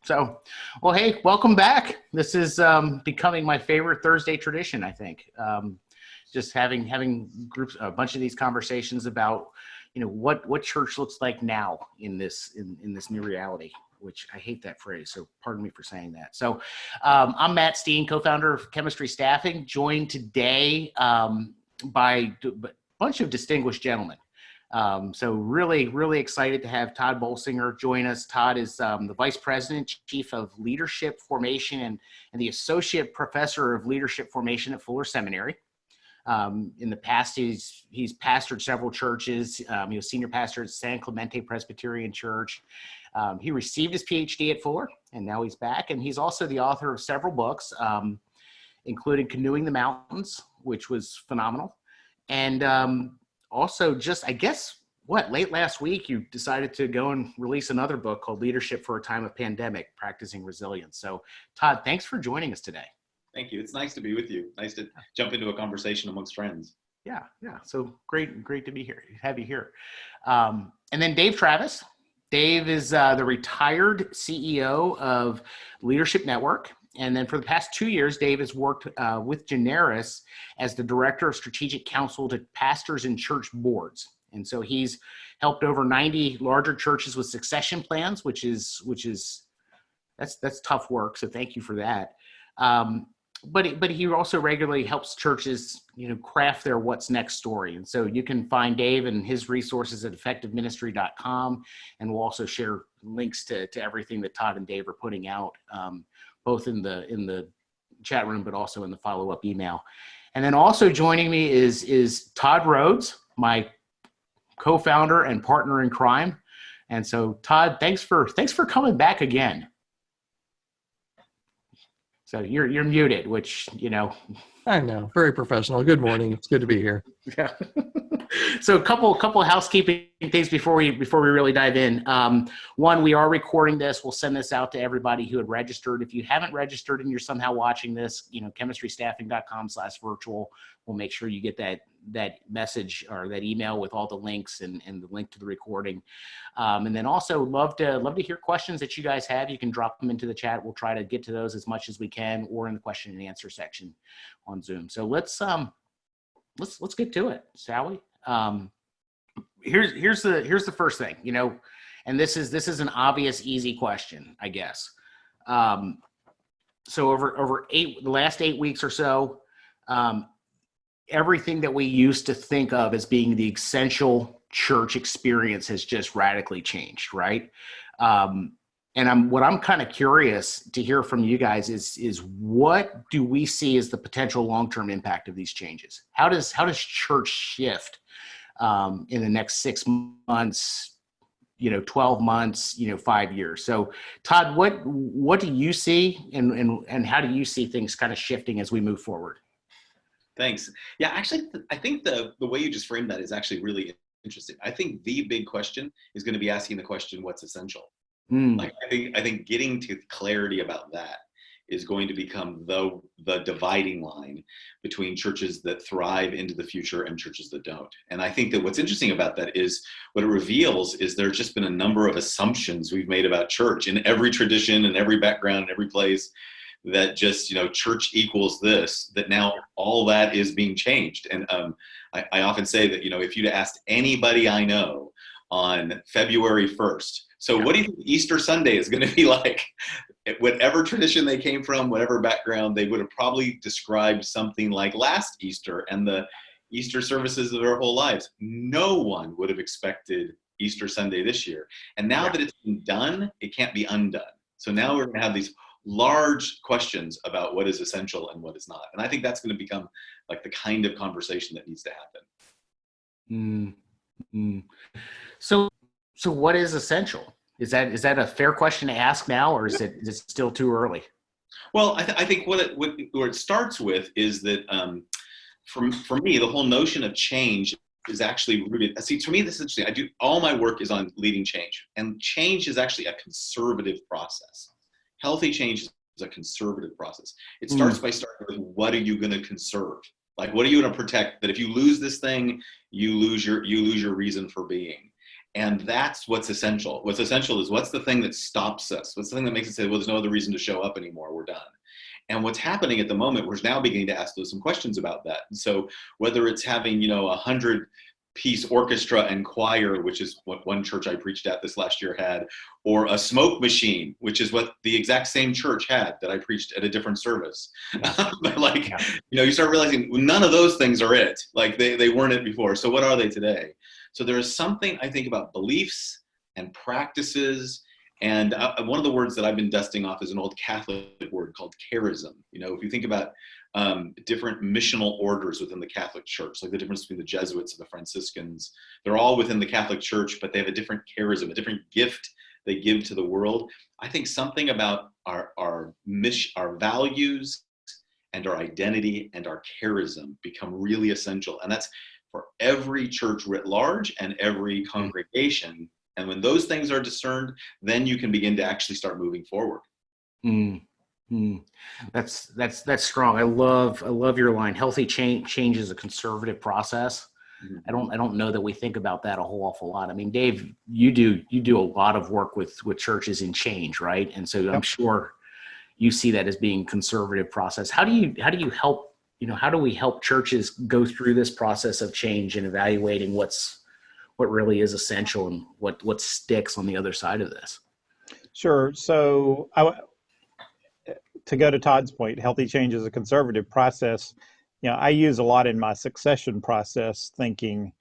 So, well, hey, welcome back. This is becoming my favorite Thursday tradition, I think. Just having groups, a bunch of these conversations about, what church looks like now in this new reality. Which I hate that phrase, so pardon me for saying that. So, I'm Matt Steen, co-founder of Chemistry Staffing, joined today by a bunch of distinguished gentlemen. So really excited to have Tod Bolsinger join us. Todd is the Vice President, Chief of Leadership Formation, and the Associate Professor of Leadership Formation at Fuller Seminary. In the past, he's pastored several churches. He was senior pastor at San Clemente Presbyterian Church. He received his PhD at Fuller, and now he's back. And he's also the author of several books, including Canoeing the Mountains, which was phenomenal. And also just, I guess, late last week, you decided to go and release another book called Leadership for a Time of Pandemic, Practicing Resilience. So Todd, thanks for joining us today. Thank you. It's nice to be with you. Nice to jump into a conversation amongst friends. Yeah. So great to be here, have you here. And then Dave Travis. Dave is the retired CEO of Leadership Network. And then for the past 2 years, Dave has worked with Generis as the Director of Strategic Counsel to pastors and church boards. And so he's helped over 90 larger churches with succession plans, which is that's tough work. So thank you for that. But he also regularly helps churches, craft their what's next story. And so you can find Dave and his resources at effectiveministry.com. And we'll also share links to everything that Todd and Dave are putting out, both in the chat room, but also in the follow-up email. And then also joining me is Todd Rhoades, my co-founder and partner in crime. And so Todd, thanks for coming back again. So you're muted, which, I know, very professional. Good morning. It's good to be here. Yeah. So a couple housekeeping things before we really dive in. One, we are recording this. We'll send this out to everybody who had registered. If you haven't registered and you're somehow watching this, chemistrystaffing.com/virtual. We'll make sure you get that message or that email with all the links and the link to the recording. And then also love to hear questions that you guys have. You can drop them into the chat. We'll try to get to those as much as we can, or in the question and answer section on Zoom. So let's get to it, shall we? Here's the first thing, and this is an obvious, easy question, I guess. So over the last 8 weeks or so, everything that we used to think of as being the essential church experience has just radically changed, right? And what I'm kind of curious to hear from you guys is what do we see as the potential long-term impact of these changes? How does church shift in the next 6 months, 12 months, 5 years? So Todd, what do you see and how do you see things kind of shifting as we move forward? Thanks. Yeah, actually, I think the way you just framed that is actually really interesting. I think the big question is going to be asking the question, what's essential? Like, I think getting to clarity about that is going to become the dividing line between churches that thrive into the future and churches that don't. And I think that what's interesting about that is what it reveals is there's just been a number of assumptions we've made about church in every tradition and every background and every place, that just, church equals this, that now all that is being changed. And I often say that, if you'd asked anybody I know on February 1st, so what do you think Easter Sunday is going to be like? Whatever tradition they came from, whatever background, they would have probably described something like last Easter and the Easter services of their whole lives. No one would have expected Easter Sunday this year. And now that it's been done, it can't be undone. So now we're going to have these large questions about what is essential and what is not. And I think that's going to become like the kind of conversation that needs to happen. So what is essential? Is that a fair question to ask now, or is it still too early? Well, I think what it starts with is that for me, the whole notion of change is actually rooted. See, to me, this is interesting. All my work is on leading change, and change is actually a conservative process. Healthy change is a conservative process. It starts by starting with, what are you going to conserve? Like, what are you going to protect? That if you lose this thing, you lose your reason for being. And that's what's essential. What's essential is what's the thing that stops us? What's the thing that makes us say, well, there's no other reason to show up anymore. We're done. And what's happening at the moment, we're now beginning to ask those some questions about that. And so whether it's having, 100-piece orchestra and choir, which is what one church I preached at this last year had, or a smoke machine, which is what the exact same church had that I preached at a different service. But you start realizing none of those things are it. Like they weren't it before. So what are they today? So there is something, I think, about beliefs and practices. And one of the words that I've been dusting off is an old Catholic word called charism. If you think about different missional orders within the Catholic Church, like the difference between the Jesuits and the Franciscans, they're all within the Catholic Church, but they have a different charism, a different gift they give to the world. I think something about our values and our identity and our charism become really essential. And that's for every church writ large and every congregation. And when those things are discerned, then you can begin to actually start moving forward. That's strong. I love your line. Healthy change is a conservative process. Mm-hmm. I don't know that we think about that a whole awful lot. I mean, Dave, you do a lot of work with churches in change, right? And so I'm sure you see that as being conservative process. How do you help? How do we help churches go through this process of change and evaluating what really is essential and what sticks on the other side of this? Sure. So to go to Todd's point, healthy change is a conservative process. I use a lot in my succession process thinking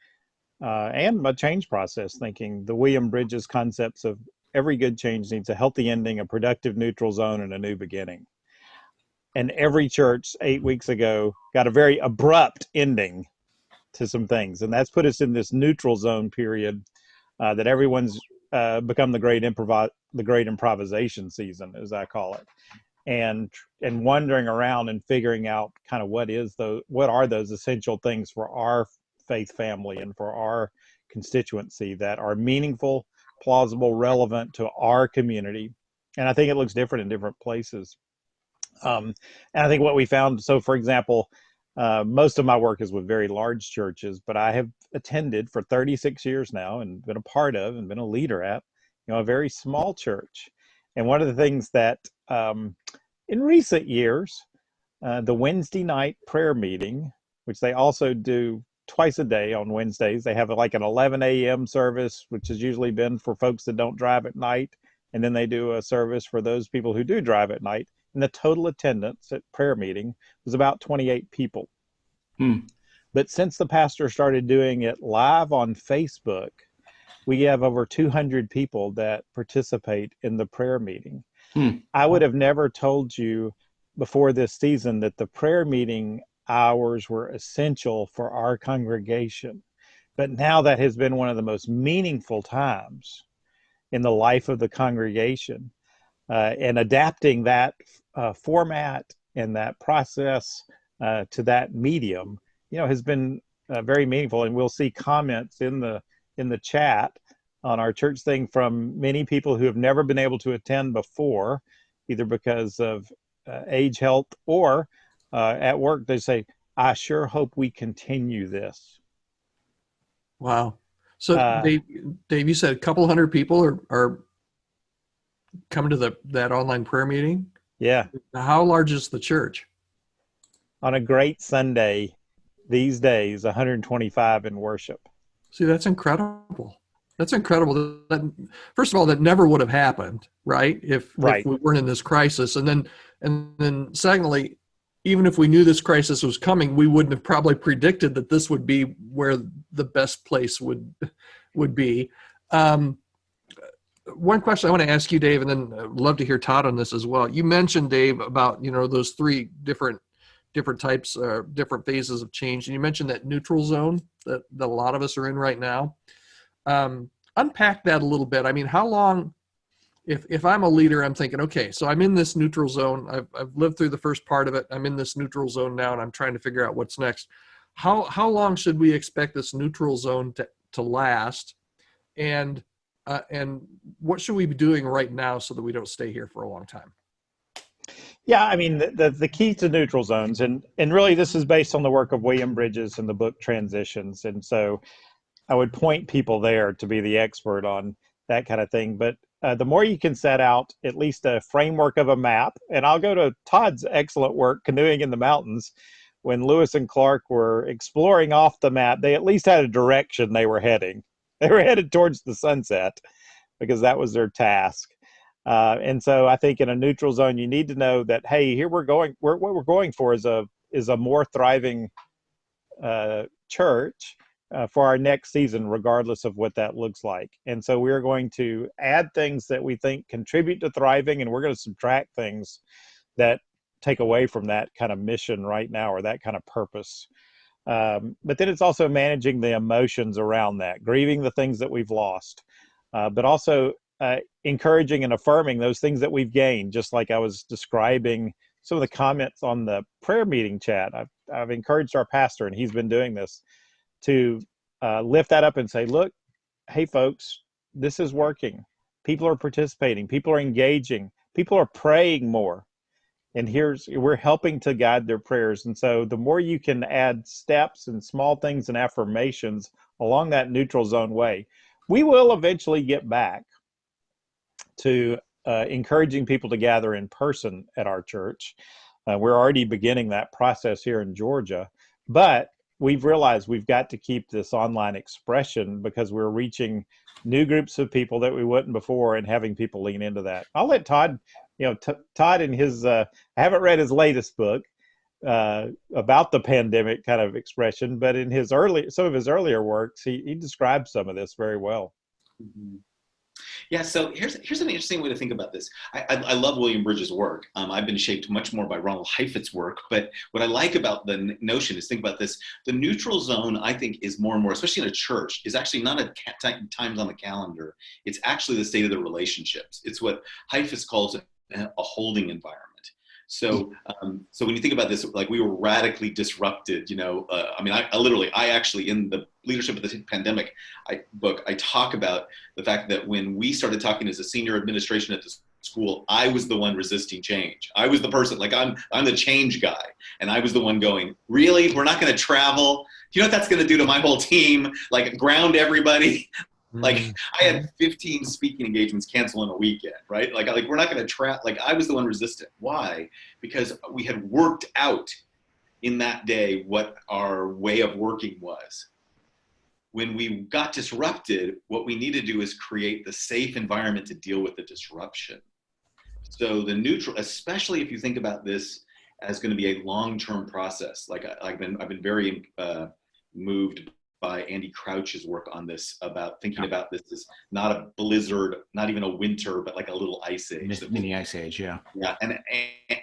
and my change process thinking, the William Bridges concepts of every good change needs a healthy ending, a productive neutral zone, and a new beginning. And every church 8 weeks ago got a very abrupt ending to some things. And that's put us in this neutral zone period that everyone's become the great improvisation season, as I call it. And wandering around and figuring out kind of what are those essential things for our faith family and for our constituency that are meaningful, plausible, relevant to our community. And I think it looks different in different places. And I think what we found, so for example, most of my work is with very large churches, but I have attended for 36 years now and been a part of and been a leader at, a very small church. And one of the things that in recent years, the Wednesday night prayer meeting, which they also do twice a day on Wednesdays, they have like an 11 a.m. service, which has usually been for folks that don't drive at night. And then they do a service for those people who do drive at night. And the total attendance at prayer meeting was about 28 people. But since the pastor started doing it live on Facebook, we have over 200 people that participate in the prayer meeting. I would have never told you before this season that the prayer meeting hours were essential for our congregation. But now that has been one of the most meaningful times in the life of the congregation. And adapting that format and that process to that medium, has been very meaningful. And we'll see comments in the chat on our church thing from many people who have never been able to attend before, either because of age, health, or at work. They say, "I sure hope we continue this." Wow. So Dave, you said a couple hundred people are coming to that online prayer meeting? Yeah. How large is the church? On a great Sunday these days, 125 in worship. See, that's incredible. That's incredible. That, first of all, that never would have happened, right? If we weren't in this crisis. And then secondly, even if we knew this crisis was coming, we wouldn't have probably predicted that this would be where the best place would be. One question I want to ask you, Dave, and then I'd love to hear Todd on this as well. You mentioned, Dave, about those three different types, different phases of change, and you mentioned that neutral zone that a lot of us are in right now. Unpack that a little bit. I mean, how long? If I'm a leader, I'm thinking, okay, so I'm in this neutral zone. I've lived through the first part of it. I'm in this neutral zone now, and I'm trying to figure out what's next. How long should we expect this neutral zone to last? And what should we be doing right now so that we don't stay here for a long time? Yeah, I mean, the key to neutral zones, and really this is based on the work of William Bridges in the book Transitions. And so would point people there to be the expert on that kind of thing. But the more you can set out at least a framework of a map, and I'll go to Todd's excellent work, Canoeing in the Mountains. When Lewis and Clark were exploring off the map, they at least had a direction they were heading. They were headed towards the sunset because that was their task. And so I think in a neutral zone, you need to know that, hey, here we're going, what we're going for is a more thriving church for our next season, regardless of what that looks like. And so we're going to add things that we think contribute to thriving, and we're going to subtract things that take away from that kind of mission right now, or that kind of purpose. But then it's also managing the emotions around that, grieving the things that we've lost, but also encouraging and affirming those things that we've gained. Just like I was describing some of the comments on the prayer meeting chat, I've encouraged our pastor, and he's been doing this, to lift that up and say, look, hey folks, this is working. People are participating, people are engaging, people are praying more. And we're helping to guide their prayers. And so the more you can add steps and small things and affirmations along that neutral zone way, we will eventually get back to encouraging people to gather in person at our church. We're already beginning that process here in Georgia, but we've realized we've got to keep this online expression because we're reaching new groups of people that we wouldn't before, and having people lean into that. I'll let Todd, Todd in his, I haven't read his latest book about the pandemic kind of expression, but in some of his earlier works, he describes some of this very well. Mm-hmm. Yeah, so here's an interesting way to think about this. I love William Bridges' work. I've been shaped much more by Ronald Heifetz's work, but what I like about the notion is, think about this. The neutral zone, I think, is more and more, especially in a church, is actually not a times on the calendar. It's actually the state of the relationships. It's what Heifetz calls a holding environment. So so when you think about this, like, we were radically disrupted, I actually, in the Leadership of the Pandemic book, I talk about the fact that when we started talking as a senior administration at the school, I was the one resisting change. I was the person, like, I'm the change guy. And I was the one going, really? We're not going to travel? Do you know what that's going to do to my whole team? Like, ground everybody? Like, I had 15 speaking engagements cancel in a weekend, right? Like we're not going to like, I was the one resistant. Why? Because we had worked out in that day what our way of working was. When we got disrupted, what we need to do is create the safe environment to deal with the disruption. So the neutral, especially if you think about this as going to be a long-term process, like I've been very moved by Andy Crouch's work on this, about thinking about this as not a blizzard, not even a winter, but like a little ice age. Mini ice age, yeah. Yeah, and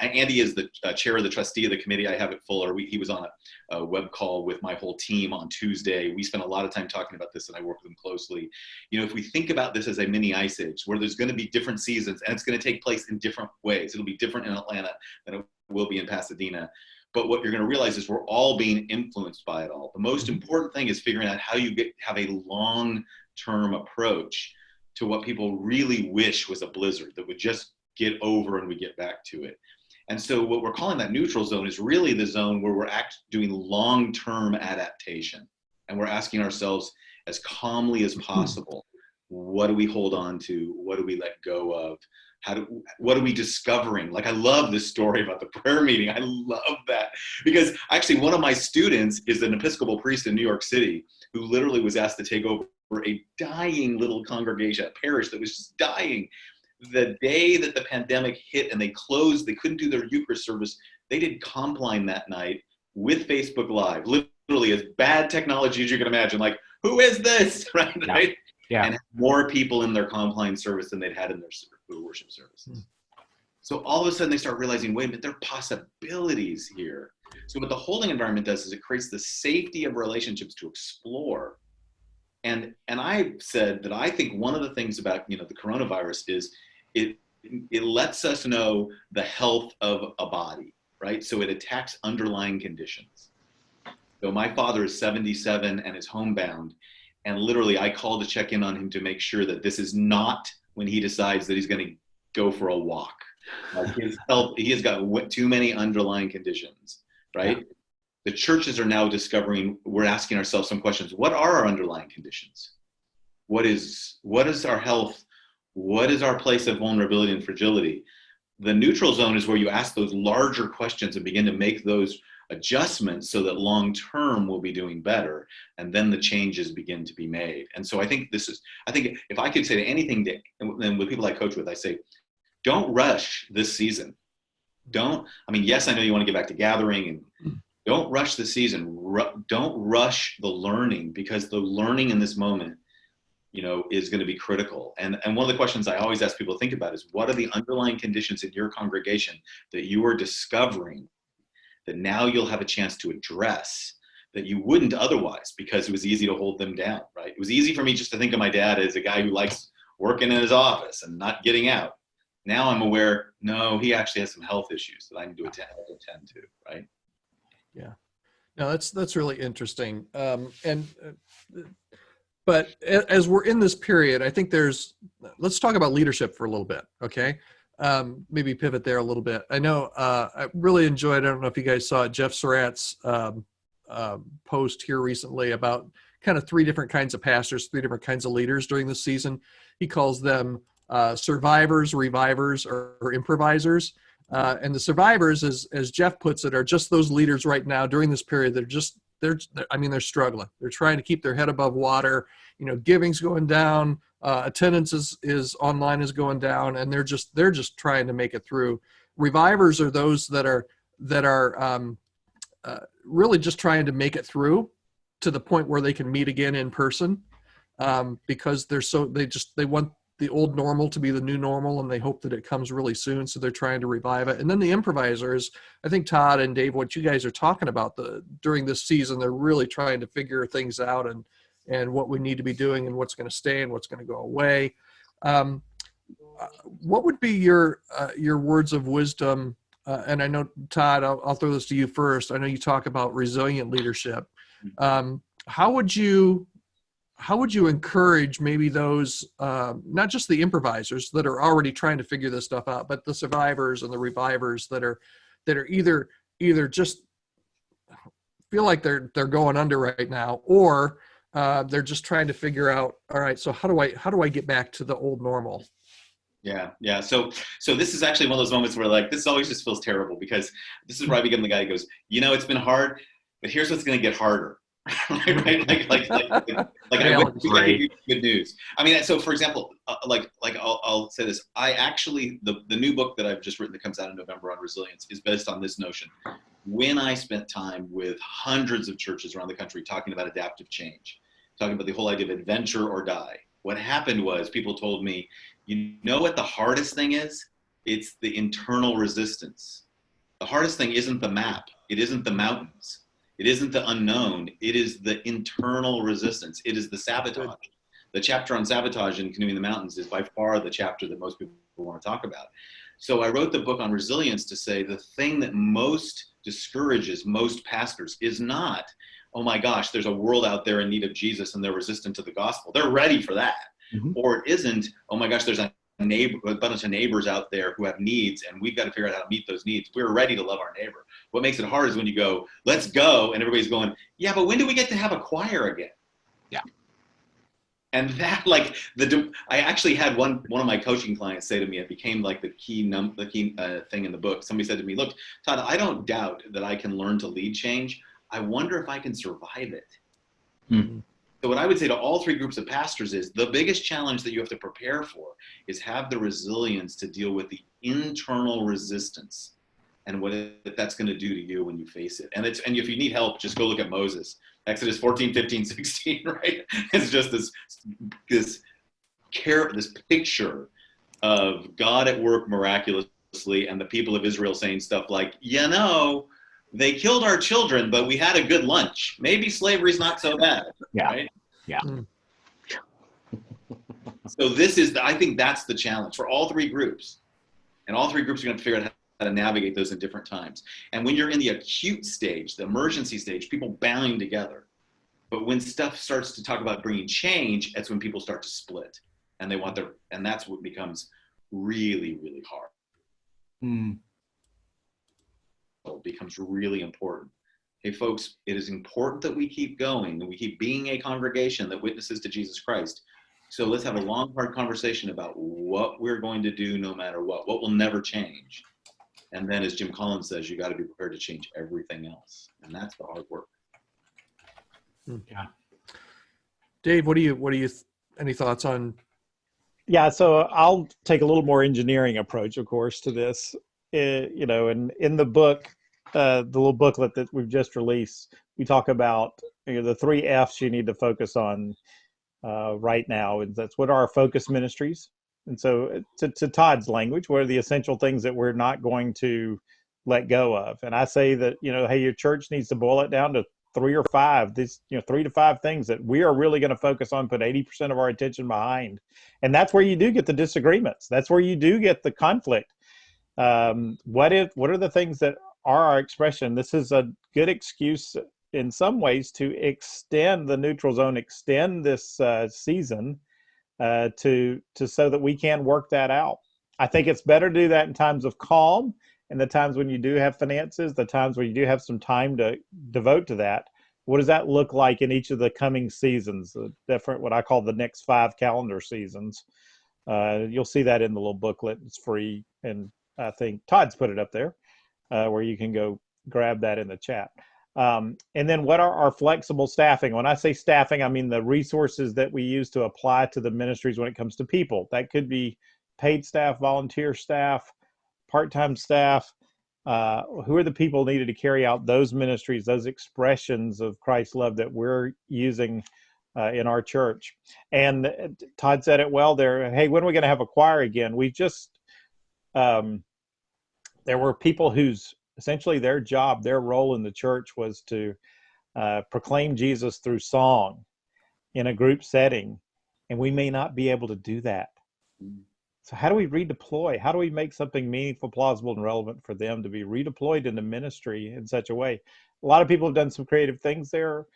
Andy is the chair of the trustee of the committee I have at Fuller. He was on a web call with my whole team on Tuesday. We spent a lot of time talking about this, and I work with them closely. If we think about this as a mini ice age, where there's going to be different seasons, and it's going to take place in different ways. It'll be different in Atlanta than it will be in Pasadena. But what you're going to realize is we're all being influenced by it all. The most important thing is figuring out how you have a long-term approach to what people really wish was a blizzard that would just get over and we get back to it. And so what we're calling that neutral zone is really the zone where we're doing long-term adaptation. And we're asking ourselves as calmly as possible, what do we hold on to? What do we let go of? What are we discovering? Like, I love this story about the prayer meeting. I love that, because actually one of my students is an Episcopal priest in New York City who literally was asked to take over a dying little congregation, a parish that was just dying. The day that the pandemic hit and they closed, they couldn't do their Eucharist service, they did Compline that night with Facebook Live, literally as bad technology as you can imagine. Like, who is this? Right? Yeah. Right? Yeah. And more people in their Compline service than they'd had in their worship services. So all of a sudden they start realizing, wait a minute, there are possibilities here. So what the holding environment does is it creates the safety of relationships to explore. And I said that I think one of the things about the coronavirus is it lets us know the health of a body, right? So it attacks underlying conditions. So my father is 77 and is homebound. And literally, I called to check in on him to make sure that this is not when he decides that he's going to go for a walk. Like, his health, he has got too many underlying conditions, right? the churches are now discovering, we're asking ourselves some questions. What are our underlying conditions? What is our health? What is our place of vulnerability and fragility? The neutral zone is where you ask those larger questions and begin to make those adjustments so that long term we'll be doing better, and then the changes begin to be made. And so I think if I could say anything to, and with people I coach with, I say, don't rush this season. Yes, I know you want to get back to gathering, and don't rush the season. Don't rush the learning, because the learning in this moment, is going to be critical. And one of the questions I always ask people to think about is, what are the underlying conditions in your congregation that you are discovering that now you'll have a chance to address that you wouldn't otherwise, because it was easy to hold them down, right? It was easy for me just to think of my dad as a guy who likes working in his office and not getting out. Now I'm aware, no, he actually has some health issues that I need to attend to, right? Yeah. No, that's really interesting. But as we're in this period, I think let's talk about leadership for a little bit, okay? Maybe pivot there a little bit. I know I really enjoyed, I don't know if you guys saw it, Jeff Surratt's post here recently about kind of 3 different kinds of pastors, 3 different kinds of leaders during this season. He calls them survivors, revivers, or improvisers. And the survivors, as Jeff puts it, are just those leaders right now during this period that they're struggling. They're trying to keep their head above water. Giving's going down, attendance is online is going down, and they're just trying to make it through. Revivers are those that are really just trying to make it through to the point where they can meet again in person, because they want the old normal to be the new normal, and they hope that it comes really soon, so they're trying to revive it. And then the improvisers, I think Todd and Dave, what you guys are talking about during this season, they're really trying to figure things out and what we need to be doing and what's going to stay and what's going to go away. What would be your words of wisdom? And I know, Todd, I'll throw this to you first. I know you talk about resilient leadership. How would you encourage maybe those, not just the improvisers that are already trying to figure this stuff out, but the survivors and the revivers that are either just feel like they're going under right now, or they're just trying to figure out, all right, so how do I get back to the old normal? Yeah. So this is actually one of those moments where this always just feels terrible, because this is where I become the guy who goes, it's been hard, but here's what's going to get harder. Right? Good news. So for example, I'll say this. I actually, the new book that I've just written that comes out in November on resilience is based on this notion. When I spent time with hundreds of churches around the country talking about adaptive change, talking about the whole idea of adventure or die, what happened was people told me, what the hardest thing is? It's the internal resistance. The hardest thing isn't the map. It isn't the mountains. It isn't the unknown. It is the internal resistance. It is the sabotage. The chapter on sabotage in Canoeing the Mountains is by far the chapter that most people want to talk about. So I wrote the book on resilience to say the thing that most discourages most pastors is not, oh my gosh, there's a world out there in need of Jesus and they're resistant to the gospel. They're ready for that. Mm-hmm. Or it isn't, oh my gosh, there's a bunch of neighbors out there who have needs and we've got to figure out how to meet those needs. We're ready to love our neighbor. What makes it hard is when you go, let's go, and everybody's going, yeah, but when do we get to have a choir again? Yeah. And that, I actually had one of my coaching clients say to me, it became the key thing in the book. Somebody said to me, look, Todd, I don't doubt that I can learn to lead change. I wonder if I can survive it. Mm-hmm. So what I would say to all 3 groups of pastors is the biggest challenge that you have to prepare for is have the resilience to deal with the internal resistance and what that's going to do to you when you face it. And if you need help, just go look at Moses. Exodus 14, 15, 16, right? It's just this picture of God at work miraculously and the people of Israel saying stuff like, they killed our children, but we had a good lunch. Maybe slavery's not so bad. Yeah. Right? Yeah. So I think that's the challenge for all 3 groups. And all 3 groups are going to figure out how to navigate those in different times. And when you're in the acute stage, the emergency stage, people bowing together. But when stuff starts to talk about bringing change, that's when people start to split. And and that's what becomes really, really hard. It becomes really important hey folks, it is important that we keep going and we keep being a congregation that witnesses to Jesus Christ. So let's have a long, hard conversation about what we're going to do no matter what will never change. And then, as Jim Collins says, you got to be prepared to change everything else. And that's the hard work. Yeah. Dave, any thoughts on? Yeah, so I'll take a little more engineering approach, of course, to this. And in the book, the little booklet that we've just released, we talk about the 3 F's you need to focus on right now. And that's what are our focus ministries. And so to Todd's language, what are the essential things that we're not going to let go of? And I say that, hey, your church needs to boil it down to 3 or 5, 3 to 5 things that we are really going to focus on, put 80% of our attention behind. And that's where you do get the disagreements. That's where you do get the conflict. What are the things that are our expression? This is a good excuse in some ways to extend the neutral zone, extend this season to so that we can work that out. I think it's better to do that in times of calm, and the times when you do have finances, the times when you do have some time to devote to that. What does that look like in each of the coming seasons? The different, what I call the next 5 calendar seasons. You'll see that in the little booklet. It's free, and I think Todd's put it up there where you can go grab that in the chat. And then what are our flexible staffing? When I say staffing, I mean the resources that we use to apply to the ministries when it comes to people. That could be paid staff, volunteer staff, part-time staff. Who are the people needed to carry out those ministries, those expressions of Christ's love that we're using in our church? And Todd said it well there. Hey, when are we going to have a choir again? We just, there were people whose essentially their job, their role in the church was to proclaim Jesus through song in a group setting. And we may not be able to do that. So how do we redeploy? How do we make something meaningful, plausible, and relevant for them to be redeployed into ministry in such a way? A lot of people have done some creative things there.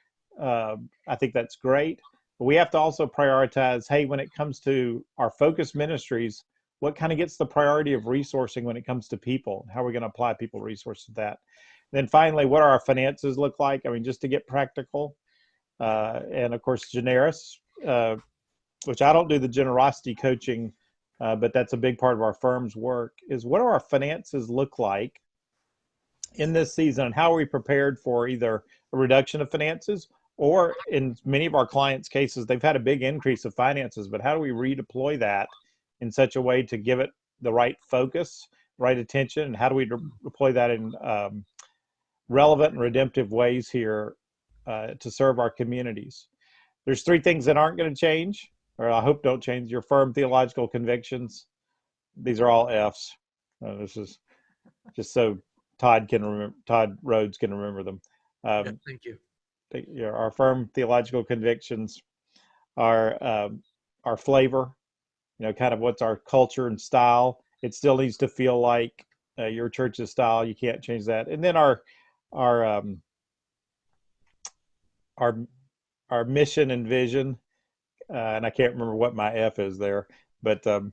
I think that's great. But we have to also prioritize, hey, when it comes to our focus ministries, what kind of gets the priority of resourcing when it comes to people? How are we going to apply people resources to that? And then finally, what are our finances look like? I mean, just to get practical. And of course, generis, which I don't do the generosity coaching, but that's a big part of our firm's work, is what do our finances look like in this season? And how are we prepared for either a reduction of finances, or in many of our clients' cases, they've had a big increase of finances, but how do we redeploy that in such a way to give it the right focus, right attention, and how do we deploy that in relevant and redemptive ways here to serve our communities? There's 3 things that aren't going to change, or I hope don't change: your firm theological convictions. These are all F's. This is just so Todd Rhoades can remember them. Thank you. Our firm theological convictions, our flavor, kind of what's our culture and style. It still needs to feel like your church's style. You can't change that. And then our mission and vision. And I can't remember what my F is there, but kind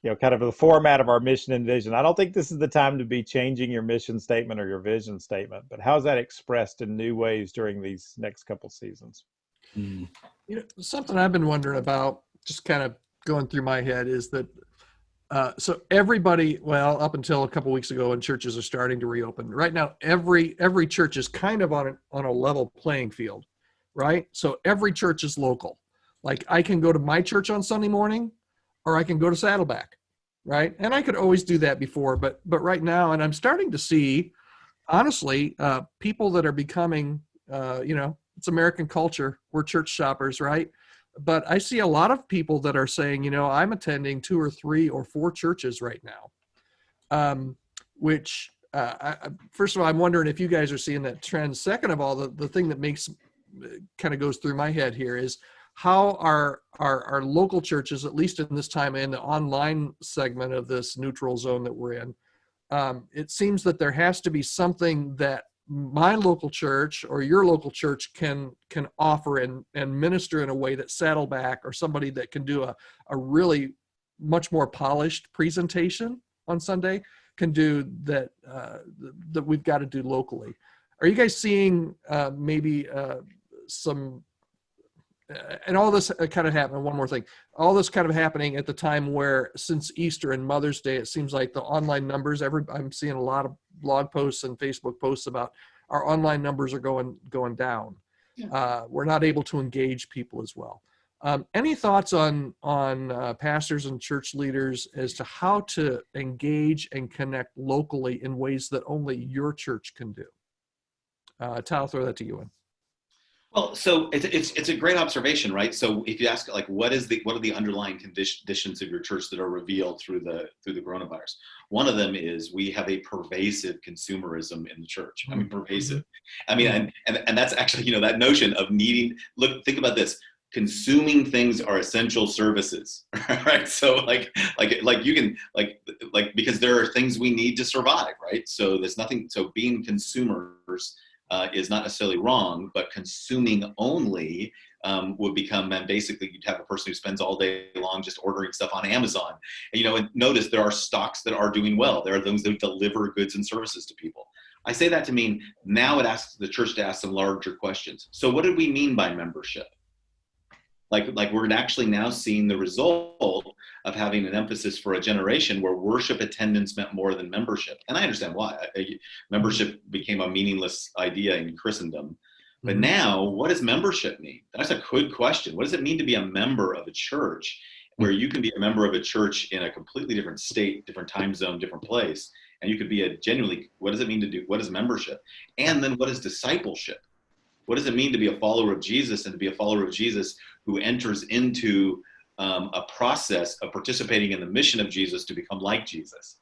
of the format of our mission and vision. I don't think this is the time to be changing your mission statement or your vision statement, but how is that expressed in new ways during these next couple seasons? Something I've been wondering about, just kind of going through my head, is that so everybody, well, up until a couple weeks ago, when churches are starting to reopen, right now every church is kind of on a level playing field, right? So every church is local. Like, I can go to my church on Sunday morning, or I can go to Saddleback, right? And I could always do that before, but right now, and I'm starting to see, honestly, people that are becoming, it's American culture. We're church shoppers, right? But I see a lot of people that are saying, I'm attending 2 or 3 or 4 churches right now, which, first of all, I'm wondering if you guys are seeing that trend. Second of all, the thing that kind of goes through my head here is how our local churches, at least in this time in the online segment of this neutral zone that we're in, it seems that there has to be something that my local church or your local church can offer and minister in a way that Saddleback or somebody that can do a really much more polished presentation on Sunday can do that we've got to do locally. Are you guys seeing maybe some, and all this kind of happened, one more thing, all this kind of happening at the time where since Easter and Mother's Day, it seems like the online numbers, I'm seeing a lot of blog posts and Facebook posts about our online numbers are going down. Yeah. We're not able to engage people as well. Any thoughts on pastors and church leaders as to how to engage and connect locally in ways that only your church can do? Todd, I'll throw that to you. Well, so it's a great observation, right? So if you ask, like, what are the underlying conditions of your church that are revealed through the coronavirus? One of them is we have a pervasive consumerism in the church. I mean, pervasive. I mean, and that's actually, that notion of needing. Look, think about this. Consuming things are essential services, right? So like you can because there are things we need to survive, right? So there's nothing. So being consumers is not necessarily wrong, but consuming only would become, and basically you'd have a person who spends all day long just ordering stuff on Amazon. And, and notice there are stocks that are doing well. There are those that deliver goods and services to people. I say that to mean now it asks the church to ask some larger questions. So what did we mean by membership? Like we're actually now seeing the result of having an emphasis for a generation where worship attendance meant more than membership. And I understand why. Membership became a meaningless idea in Christendom. But now, what does membership mean? That's a good question. What does it mean to be a member of a church where you can be a member of a church in a completely different state, different time zone, different place, and you could be what does it mean to do? What is membership? And then what is discipleship? What does it mean to be a follower of Jesus and to be a follower of Jesus who enters into a process of participating in the mission of Jesus to become like Jesus?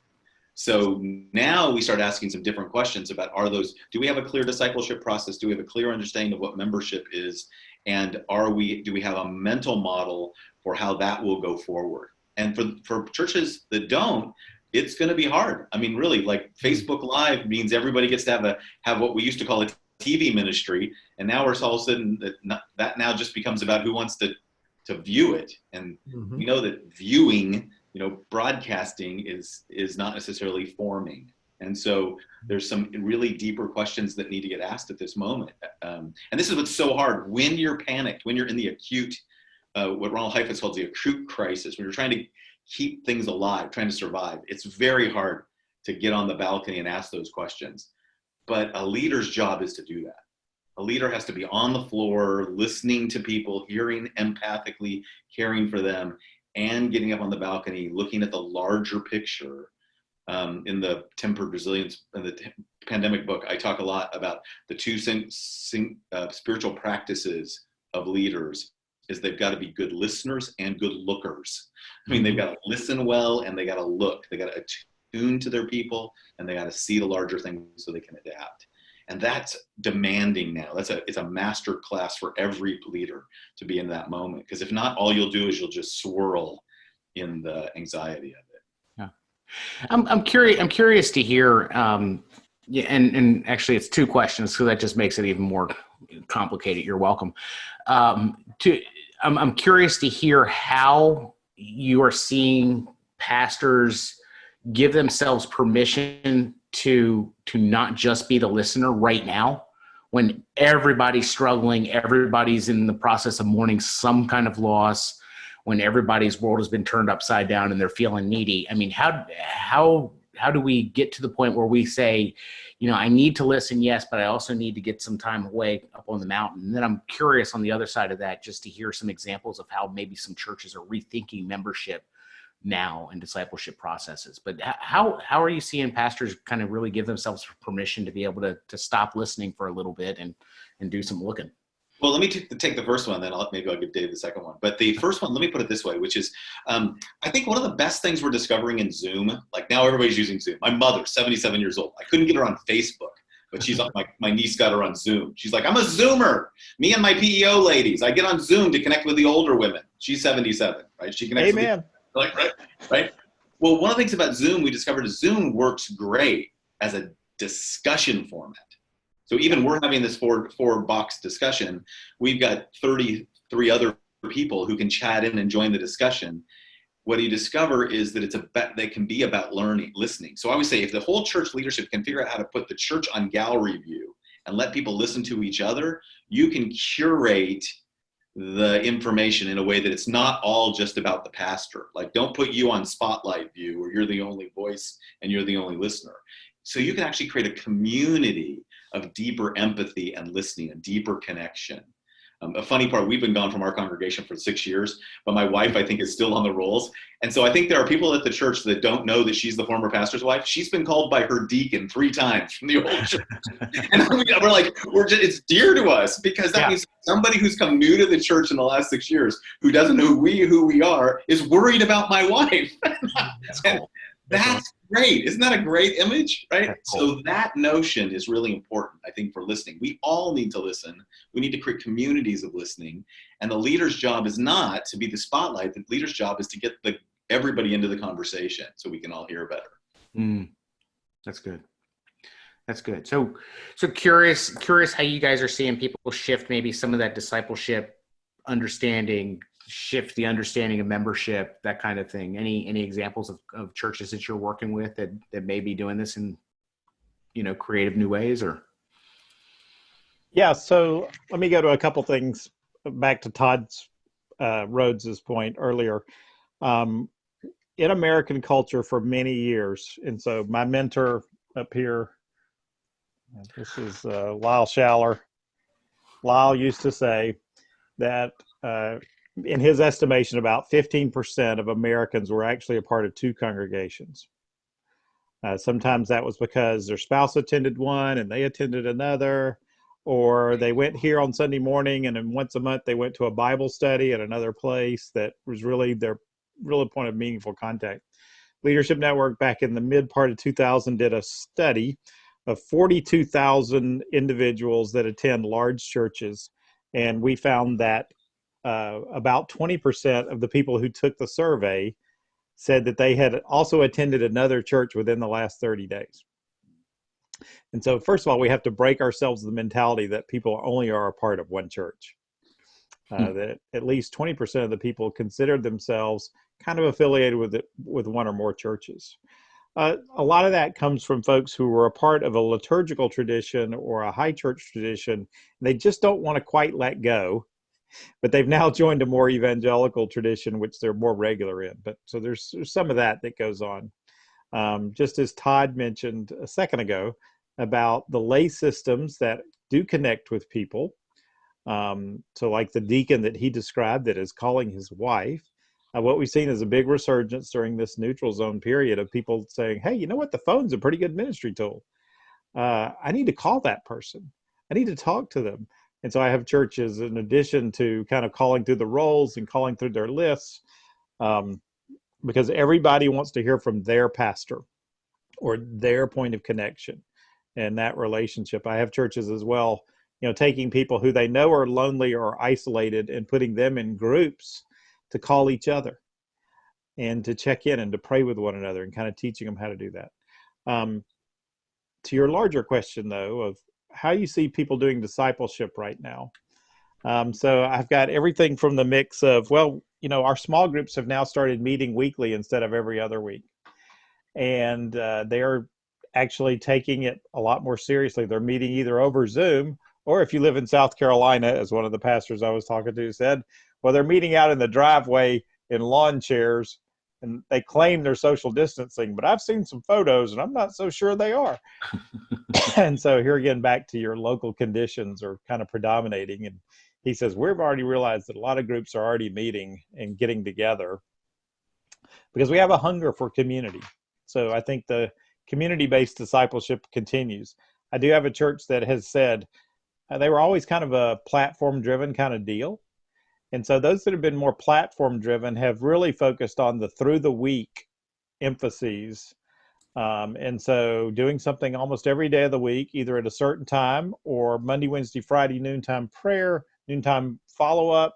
So now we start asking some different questions about do we have a clear discipleship process? Do we have a clear understanding of what membership is? And do we have a mental model for how that will go forward? And for churches that don't, it's going to be hard. I mean, really, like Facebook Live means everybody gets to have what we used to call a TV ministry, and now we're all of a sudden that now just becomes about who wants to view it. And we know that viewing, broadcasting is not necessarily forming. And so there's some really deeper questions that need to get asked at this moment. And this is what's so hard when you're panicked, when you're in the acute, what Ronald Heifetz calls the acute crisis, when you're trying to keep things alive, trying to survive. It's very hard to get on the balcony and ask those questions. But a leader's job is to do that. A leader has to be on the floor, listening to people, hearing empathically, caring for them, and getting up on the balcony, looking at the larger picture. In the Tempered Resilience, in the pandemic book, I talk a lot about the two spiritual practices of leaders is they've got to be good listeners and good lookers. I mean, they've got to listen well and they got to look. They got to attune to their people and they got to see the larger things so they can adapt. And that's demanding now. It's a master class for every leader to be in that moment. Because if not, all you'll do is you'll just swirl in the anxiety of it. Yeah, I'm curious to hear. And actually, it's two questions, so that just makes it even more complicated. You're welcome. I'm curious to hear how you are seeing pastors give themselves permission to not just be the listener right now, when everybody's struggling, everybody's in the process of mourning some kind of loss, when everybody's world has been turned upside down and they're feeling needy. I mean, how do we get to the point where we say, I need to listen, yes, but I also need to get some time away up on the mountain? And then I'm curious on the other side of that, just to hear some examples of how maybe some churches are rethinking membership now and discipleship processes. But how are you seeing pastors kind of really give themselves permission to be able to stop listening for a little bit and do some looking? Well, let me take the first one, then maybe I'll give Dave the second one. But the first one, let me put it this way, which is, I think one of the best things we're discovering in Zoom, like now everybody's using Zoom. My mother, 77 years old, I couldn't get her on Facebook, but she's on, my niece got her on Zoom. She's like, I'm a Zoomer. Me and my PEO ladies, I get on Zoom to connect with the older women. She's 77, right? She connects with right? Well, one of the things about Zoom, we discovered is Zoom works great as a discussion format. So even we're having this four box discussion, we've got 33 other people who can chat in and join the discussion. What you discover is that they can be about listening. So I always say, if the whole church leadership can figure out how to put the church on gallery view and let people listen to each other, you can curate the information in a way that it's not all just about the pastor. Like, don't put you on spotlight view where you're the only voice and you're the only listener. So you can actually create a community of deeper empathy and listening, a deeper connection. A funny part, we've been gone from our congregation for 6 years, but my wife, I think, is still on the rolls. And so I think there are people at the church that don't know that she's the former pastor's wife. She's been called by her deacon 3 times from the old church. And we're like, it's dear to us, because that means somebody who's come new to the church in the last 6 years, who doesn't know who we are, is worried about my wife. That's cool. That's great. Isn't that a great image, right? Cool. So that notion is really important, I think, for listening. We all need to listen. We need to create communities of listening. And the leader's job is not to be the spotlight. The leader's job is to get everybody into the conversation so we can all hear better. That's good. That's good. So curious how you guys are seeing people shift maybe some of that discipleship understanding, shift the understanding of membership, that kind of thing. Any examples of churches that you're working with that may be doing this in, creative new ways? Or Yeah, so let me go to a couple things back to Todd's Rhoades' point earlier. In American culture for many years, and so my mentor up here, this is Lyle Schaller. Lyle used to say that in his estimation, about 15% of Americans were actually a part of 2 congregations. Sometimes that was because their spouse attended one and they attended another, or they went here on Sunday morning and then once a month they went to a Bible study at another place that was really their real point of meaningful contact. Leadership Network back in the mid part of 2000 did a study of 42,000 individuals that attend large churches, and we found that about 20% of the people who took the survey said that they had also attended another church within the last 30 days. And so, first of all, we have to break ourselves the mentality that people only are a part of one church. That at least 20% of the people considered themselves kind of affiliated with one or more churches. A lot of that comes from folks who were a part of a liturgical tradition or a high church tradition, and they just don't want to quite let go. But they've now joined a more evangelical tradition, which they're more regular in. But so there's some of that goes on. Just as Todd mentioned a second ago about the lay systems that do connect with people. So like the deacon that he described that is calling his wife, what we've seen is a big resurgence during this neutral zone period of people saying, hey, you know what? The phone's a pretty good ministry tool. I need to call that person. I need to talk to them. And so I have churches, in addition to kind of calling through the rolls and calling through their lists, because everybody wants to hear from their pastor or their point of connection and that relationship. I have churches as well, taking people who they know are lonely or isolated and putting them in groups to call each other and to check in and to pray with one another and kind of teaching them how to do that. To your larger question, though, of how you see people doing discipleship right now. So I've got everything from the mix of, our small groups have now started meeting weekly instead of every other week. And they're actually taking it a lot more seriously. They're meeting either over Zoom, or if you live in South Carolina, as one of the pastors I was talking to said, well, they're meeting out in the driveway in lawn chairs, and they claim they're social distancing, but I've seen some photos and I'm not so sure they are. And so here again, back to your local conditions are kind of predominating. And he says, we've already realized that a lot of groups are already meeting and getting together because we have a hunger for community. So I think the community-based discipleship continues. I do have a church that has said they were always kind of a platform-driven kind of deal. And so those that have been more platform-driven have really focused on the through-the-week emphases. And so doing something almost every day of the week, either at a certain time or Monday, Wednesday, Friday, noontime prayer, noontime follow-up,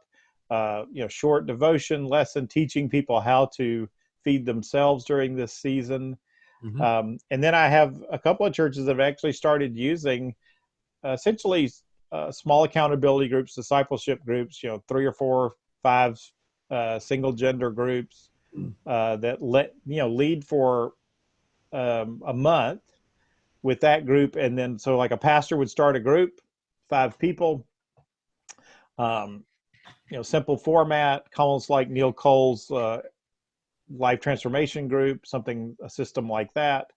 short devotion lesson, teaching people how to feed themselves during this season. Mm-hmm. And then I have a couple of churches that have actually started using essentially small accountability groups, discipleship groups, 3 or 4, 5 single gender groups that lead for a month with that group. And then, so like a pastor would start a group, 5 people, simple format, almost like Neil Cole's life transformation group, a system like that,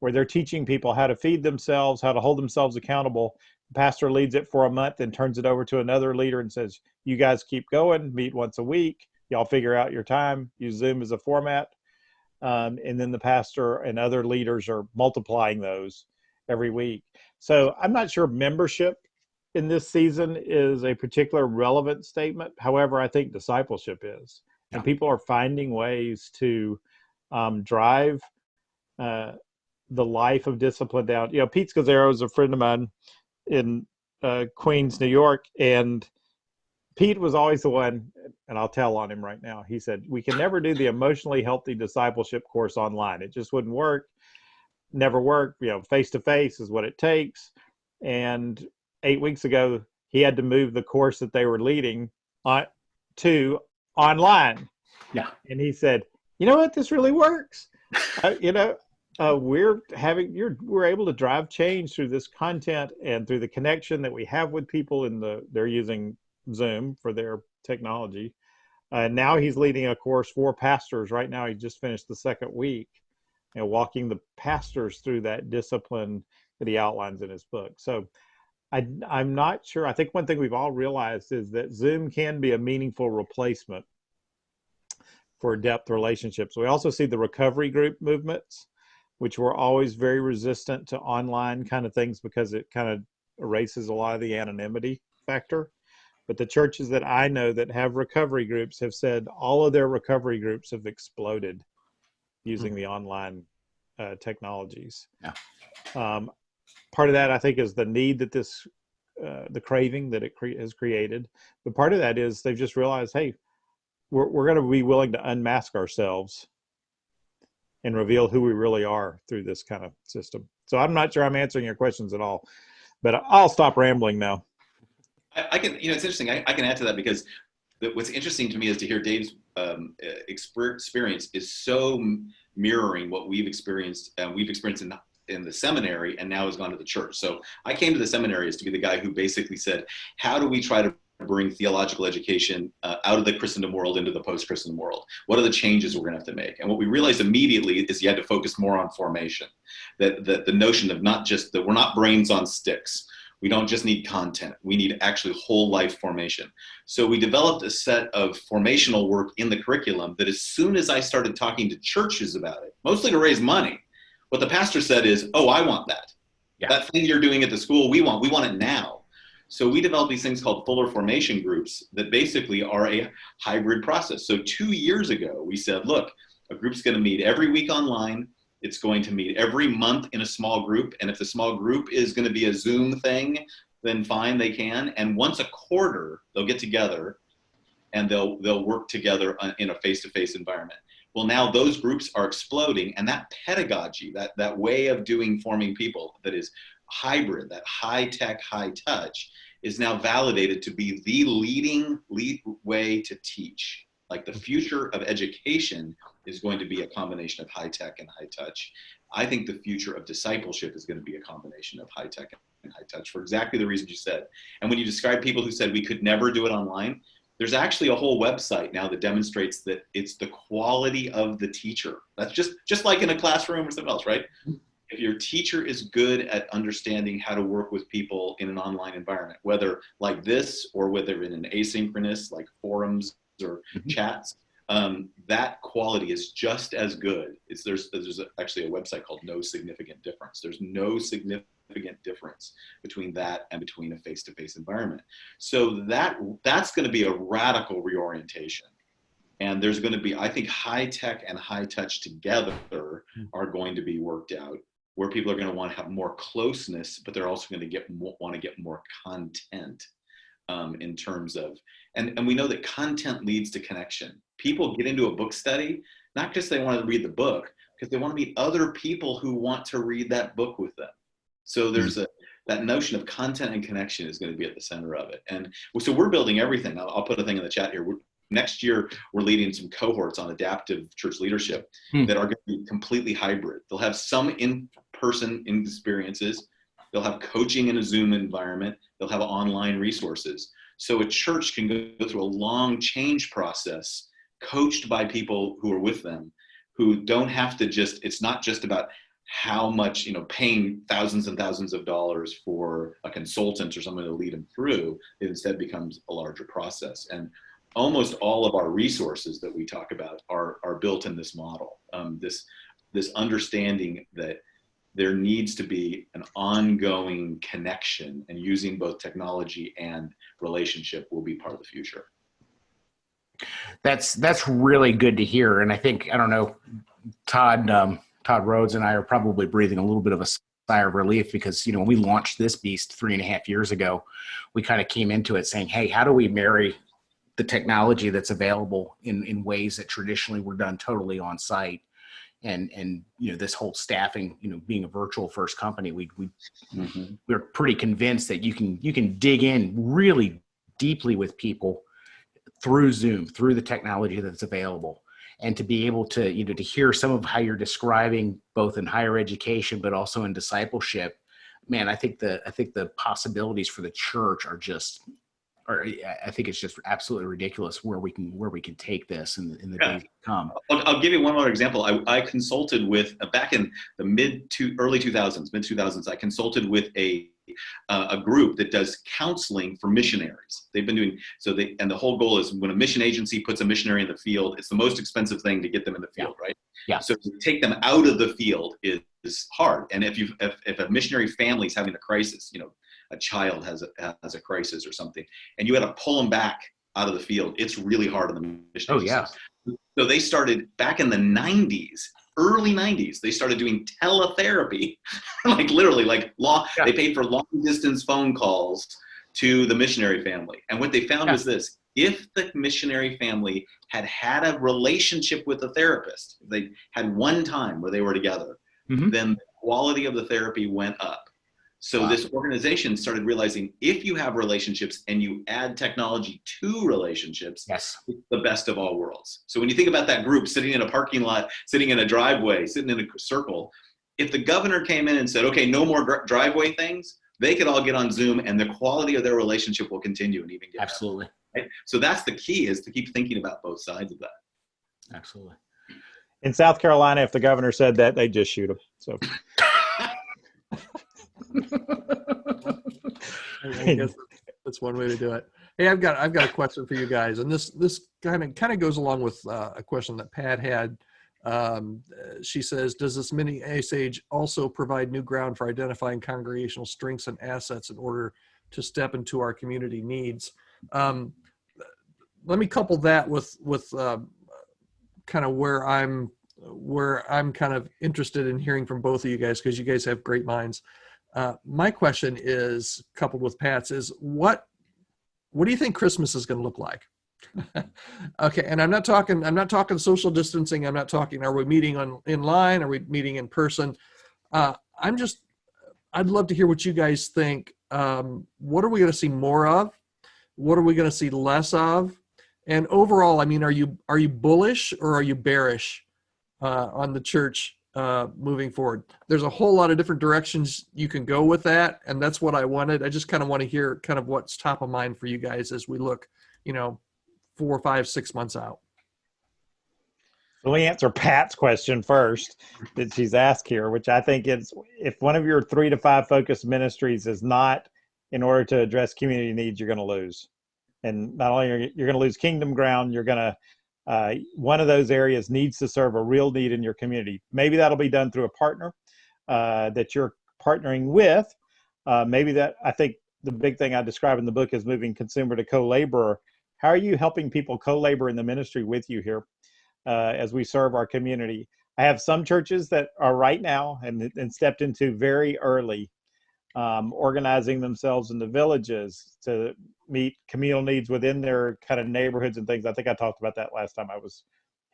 where they're teaching people how to feed themselves, how to hold themselves accountable. The pastor leads it for a month and turns it over to another leader and says, you guys keep going, meet once a week, y'all figure out your time, use Zoom as a format. And then the pastor and other leaders are multiplying those every week. So I'm not sure membership in this season is a particular relevant statement. However, I think discipleship is. And people are finding ways to drive the life of discipline down. Pete Scazzaro is a friend of mine in Queens, New York, and Pete was always the one, and I'll tell on him right now. He said, we can never do the emotionally healthy discipleship course online. It just wouldn't work, never work. Face-to-face is what it takes. And 8 weeks ago, he had to move the course that they were leading to online. Yeah. And he said, you know what, this really works. We're able to drive change through this content and through the connection that we have with people they're using Zoom for their technology. Now he's leading a course for pastors. Right now, he just finished the second week, walking the pastors through that discipline that he outlines in his book. So I'm not sure. I think one thing we've all realized is that Zoom can be a meaningful replacement for depth relationships. We also see the recovery group movements, which were always very resistant to online kind of things because it kind of erases a lot of the anonymity factor. But the churches that I know that have recovery groups have said all of their recovery groups have exploded using the online technologies. Yeah. Part of that, I think, is the need that the craving that it has created. But part of that is they've just realized, hey, we're going to be willing to unmask ourselves and reveal who we really are through this kind of system. So I'm not sure I'm answering your questions at all, but I'll stop rambling now. I can, it's interesting. I can add to that because what's interesting to me is to hear Dave's experience is so mirroring what we've experienced in the seminary and now has gone to the church. So I came to the seminary as to be the guy who basically said, how do we try to bring theological education out of the Christendom world into the post-Christendom world? What are the changes we're going to have to make? And what we realized immediately is you had to focus more on formation. That the notion of not just that we're not brains on sticks. We don't just need content. We need actually whole life formation. So we developed a set of formational work in the curriculum that as soon as I started talking to churches about it, mostly to raise money, what the pastor said is, oh, I want that. Yeah. That thing you're doing at the school, we want it now. So we developed these things called fuller formation groups that basically are a hybrid process. So 2 years ago, we said, look, a group's going to meet every week online. It's going to meet every month in a small group. And if the small group is going to be a Zoom thing, then fine, they can. And once a quarter, they'll get together and they'll work together in a face-to-face environment. Well, now those groups are exploding. And that pedagogy, that way of forming people that is hybrid, that high-tech, high-touch, is now validated to be the lead way to teach. Like the future of education is going to be a combination of high-tech and high-touch. I think the future of discipleship is going to be a combination of high-tech and high-touch for exactly the reasons you said. And when you describe people who said we could never do it online, there's actually a whole website now that demonstrates that it's the quality of the teacher. That's just like in a classroom or something else, right? If your teacher is good at understanding how to work with people in an online environment, whether like this or whether in an asynchronous like forums or chats, that quality is just as good. There's actually a website called No Significant Difference. There's no significant difference between that and between a face-to-face environment. So that's going to be a radical reorientation. And there's going to be, I think, high tech and high touch together are going to be worked out, where people are going to want to have more closeness, but they're also going to want to get more content in terms of, and we know that content leads to connection. People get into a book study, not because they want to read the book, because they want to meet other people who want to read that book with them. So there's that notion of content and connection is going to be at the center of it. And so we're building everything. I'll put a thing in the chat here. next year, we're leading some cohorts on adaptive church leadership that are going to be completely hybrid. They'll have some in-person experiences. They'll have coaching in a Zoom environment. They'll have online resources. So a church can go through a long change process coached by people who are with them, who don't have to it's not just about how much, paying thousands and thousands of dollars for a consultant or someone to lead them through. It instead becomes a larger process. And almost all of our resources that we talk about are built in this model. This understanding that there needs to be an ongoing connection, and using both technology and relationship will be part of the future. That's really good to hear. And I think, I don't know, Todd Rhoades and I are probably breathing a little bit of a sigh of relief, because, when we launched this beast 3.5 years ago, we kind of came into it saying, hey, how do we marry the technology that's available in ways that traditionally were done totally on site? And this whole staffing, being a virtual first company, we're pretty convinced that you can dig in really deeply with people through Zoom, through the technology that's available. And to be able to, to hear some of how you're describing both in higher education, but also in discipleship, man, I think the possibilities for the church I think it's just absolutely ridiculous where we can take this in the days to come. I'll give you one more example. I consulted with, back in the early 2000s, I consulted with a group that does counseling for missionaries. They've been doing, and the whole goal is, when a mission agency puts a missionary in the field, it's the most expensive thing to get them in the field, right? Yeah. So to take them out of the field is hard. And if a missionary family is having a crisis, a child has a crisis or something, and you had to pull them back out of the field, it's really hard on the mission agencies. Yeah. So they started back in the 90s, early 90s, they started doing teletherapy, They paid for long distance phone calls to the missionary family. And what they found was this: if the missionary family had a relationship with the therapist, they had one time where they were together, then the quality of the therapy went up. So this organization started realizing, if you have relationships and you add technology to relationships, it's the best of all worlds. So when you think about that group sitting in a parking lot, sitting in a driveway, sitting in a circle, if the governor came in and said, okay, no more driveway things, they could all get on Zoom and the quality of their relationship will continue and even get absolutely better, right? So that's the key, is to keep thinking about both sides of that. Absolutely. In South Carolina, if the governor said that, they'd just shoot him. So. I guess that's one way to do it. Hey, I've got a question for you guys, and this kind of goes along with a question that Pat had. She says, does this mini Ice Age also provide new ground for identifying congregational strengths and assets in order to step into our community needs? Let me couple that with kind of where I'm kind of interested in hearing from both of you guys, because you guys have great minds. My question is, coupled with Pat's, is what do you think Christmas is going to look like? Okay, and I'm not talking social distancing. I'm not talking, are we meeting in line? Are we meeting in person? I'd love to hear what you guys think. What are we going to see more of? What are we going to see less of? And overall, I mean, are you bullish or are you bearish on the church moving forward? There's a whole lot of different directions you can go with that, and that's what I wanted. I just kind of want to hear kind of what's top of mind for you guys as we look, 4, 5, 6 months out. Let me answer Pat's question first that she's asked here, which I think is, if one of your 3 to 5 focus ministries is not in order to address community needs, you're going to lose. And not only are you're going to lose kingdom ground, you're going to, one of those areas needs to serve a real need in your community. Maybe that'll be done through a partner that you're partnering with. Maybe that, I think the big thing I describe in the book is moving consumer to co-laborer. How are you helping people co-labor in the ministry with you here as we serve our community? I have some churches that are right now and stepped into very early, organizing themselves in the villages to meet communal needs within their kind of neighborhoods and things. I think I talked about that last time I was